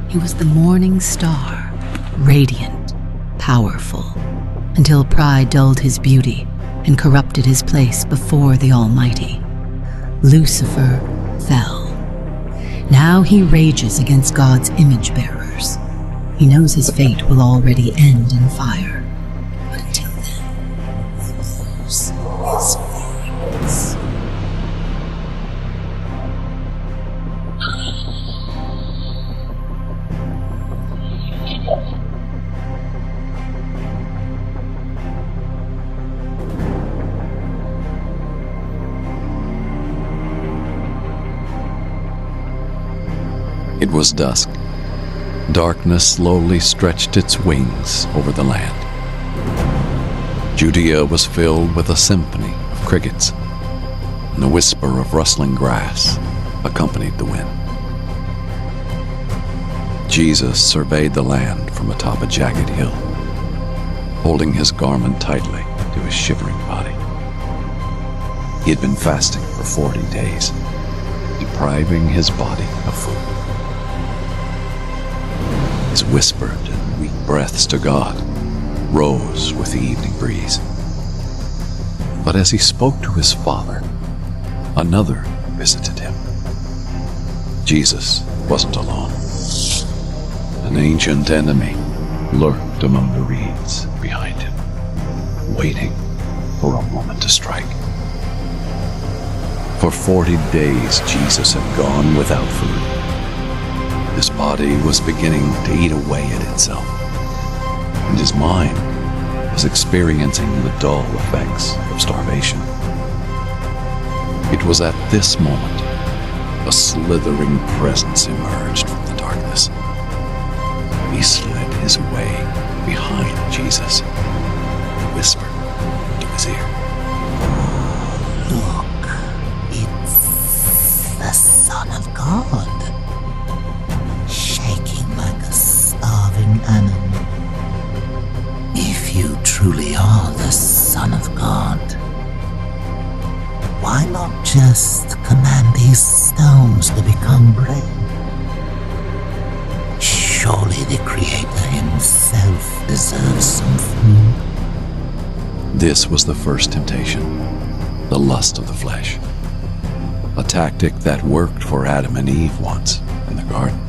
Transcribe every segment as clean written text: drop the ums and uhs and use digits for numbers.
He was the morning star, radiant, powerful, until pride dulled his beauty and corrupted his place before the Almighty. Lucifer fell. Now he rages against God's image-bearers. He knows his fate will already end in fire. But until then, he moves his voice. It was dusk. Darkness slowly stretched its wings over the land. Judea was filled with a symphony of crickets, and the whisper of rustling grass accompanied the wind. Jesus surveyed the land from atop a jagged hill, holding his garment tightly to his shivering body. He had been fasting for 40 days, depriving his body of food. His whispered and weak breaths to God rose with the evening breeze. But as he spoke to his Father, another visited him. Jesus wasn't alone. An ancient enemy lurked among the reeds behind him, waiting for a moment to strike. For 40 days, Jesus had gone without food. His body was beginning to eat away at itself, and his mind was experiencing the dull effects of starvation. It was at this moment a slithering presence emerged from the darkness. He slid his way behind Jesus and whispered into his ear. Look, it's the Son of God. Like a starving animal. If you truly are the Son of God, why not just command these stones to become bread? Surely the Creator himself deserves some food. This was the first temptation, the lust of the flesh, a tactic that worked for Adam and Eve once in the garden.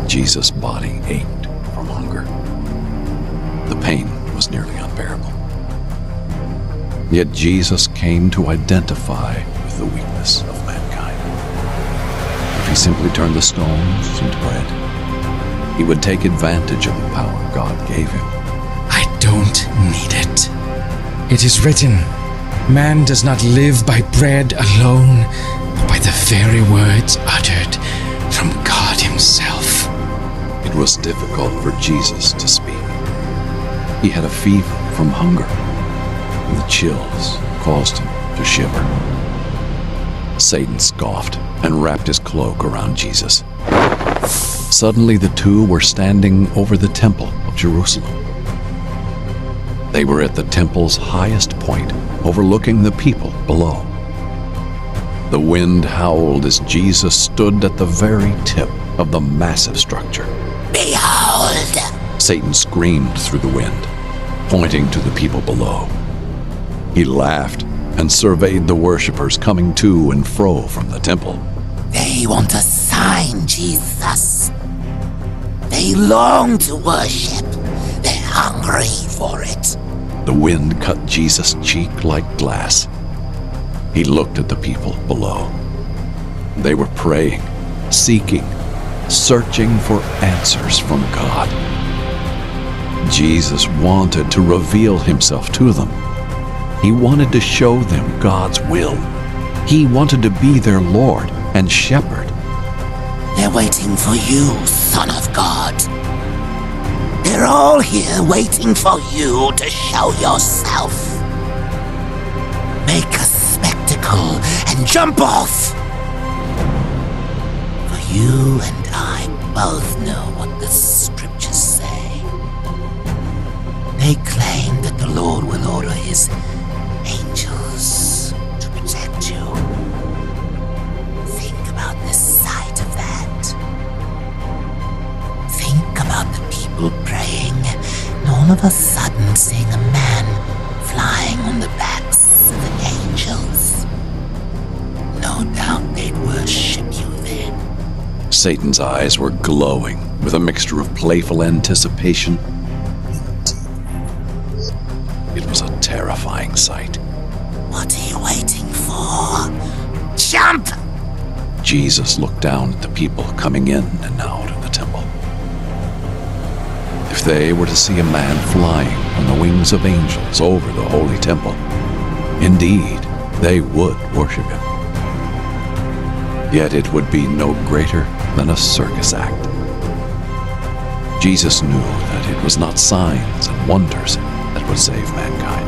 Jesus' body ached from hunger. The pain was nearly unbearable. Yet Jesus came to identify with the weakness of mankind. If he simply turned the stones into bread, he would take advantage of the power God gave him. I don't need it. It is written, man does not live by bread alone, but by the very words uttered from God himself. It was difficult for Jesus to speak. He had a fever from hunger, and the chills caused him to shiver. Satan scoffed and wrapped his cloak around Jesus. Suddenly the two were standing over the temple of Jerusalem. They were at the temple's highest point, overlooking the people below. The wind howled as Jesus stood at the very tip of the massive structure. Behold! Satan screamed through the wind, pointing to the people below. He laughed and surveyed the worshippers coming to and fro from the temple. They want a sign, Jesus. They long to worship. They're hungry for it. The wind cut Jesus' cheek like glass. He looked at the people below. They were praying, seeking, searching for answers from God. Jesus wanted to reveal himself to them. He wanted to show them God's will. He wanted to be their Lord and Shepherd. They're waiting for you, Son of God. They're all here waiting for you to show yourself. Make a spectacle and jump off. For you and I both know what the scriptures say. They claim that the Lord will order his angels to protect you. a sudden seeing a man flying on the backs of the angels. No doubt they'd worship you then. Satan's eyes were glowing with a mixture of playful anticipation. It was a terrifying sight. What are you waiting for? Jump! Jesus looked down at the people coming in and out of the temple. If they were to see a man flying on the wings of angels over the holy temple, indeed, they would worship him. Yet it would be no greater than a circus act. Jesus knew that it was not signs and wonders that would save mankind.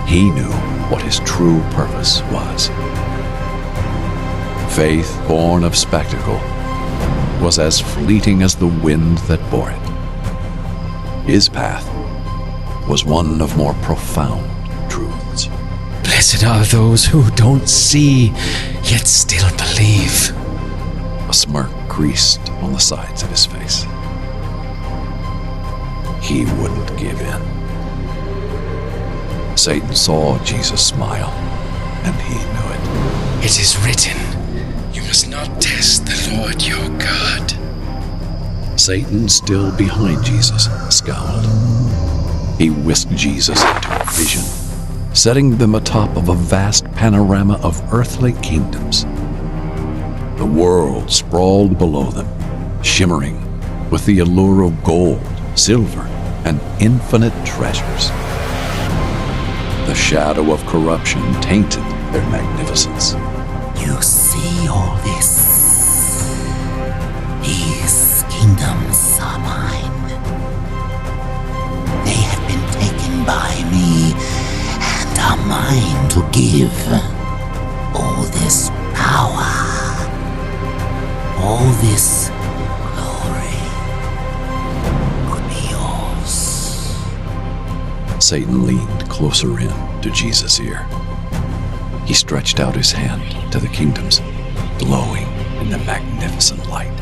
He knew what his true purpose was. Faith born of spectacle was as fleeting as the wind that bore it. His path was one of more profound truths. Blessed are those who don't see, yet still believe. A smirk creased on the sides of his face. He wouldn't give in. Satan saw Jesus smile, and he knew it. It is written, you must not test the Lord your God. Satan, still behind Jesus, scowled. He whisked Jesus into a vision, setting them atop of a vast panorama of earthly kingdoms. The world sprawled below them, shimmering with the allure of gold, silver, and infinite treasures. The shadow of corruption tainted their magnificence. You see all this? These kingdoms are mine. They have been taken by me and are mine to give. All this power, all this glory could be yours. Satan leaned closer in to Jesus' ear. He stretched out his hand to the kingdoms, glowing in the magnificent light.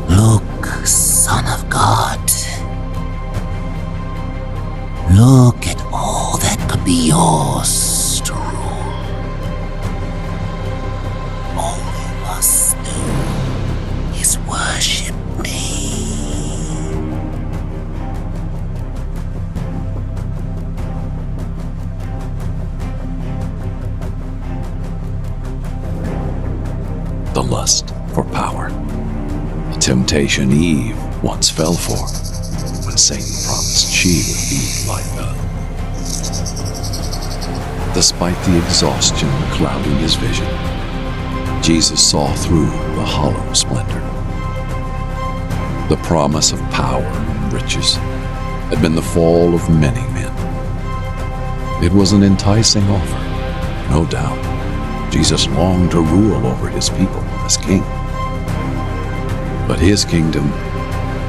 Look, Son of God. Look at all that could be yours to rule. All you must do is worship me. The lust for power. The temptation Eve once fell for when Satan promised she would be like God. Despite the exhaustion clouding his vision, Jesus saw through the hollow splendor. The promise of power and riches had been the fall of many men. It was an enticing offer, no doubt. Jesus longed to rule over his people as king. But his kingdom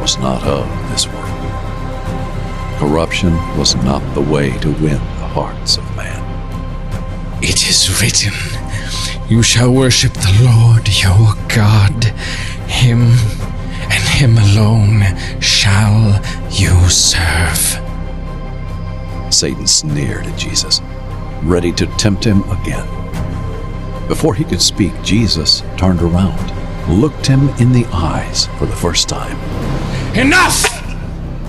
was not of this world. Corruption was not the way to win the hearts of man. It is written, you shall worship the Lord your God. Him and him alone shall you serve. Satan sneered at Jesus, ready to tempt him again. Before he could speak, Jesus turned around, looked him in the eyes for the first time. Enough!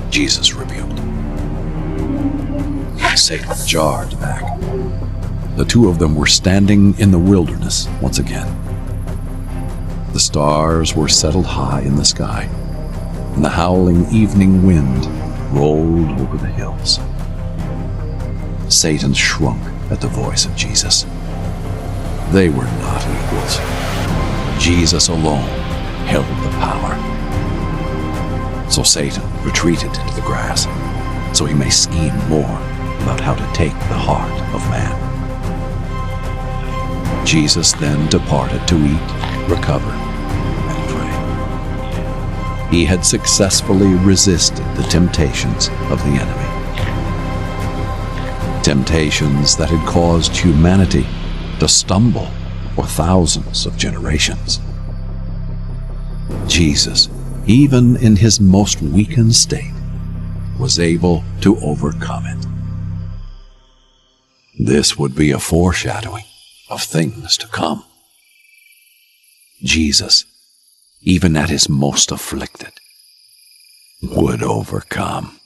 Jesus rebuked. Satan jarred back. The two of them were standing in the wilderness once again. The stars were settled high in the sky, and the howling evening wind rolled over the hills. Satan shrunk at the voice of Jesus. They were not equals. Jesus alone held the power. So Satan retreated into the grass, so he may scheme more about how to take the heart of man. Jesus then departed to eat, recover, and pray. He had successfully resisted the temptations of the enemy. Temptations that had caused humanity to stumble for thousands of generations. Jesus, even in his most weakened state, was able to overcome it. This would be a foreshadowing of things to come. Jesus, even at his most afflicted, would overcome.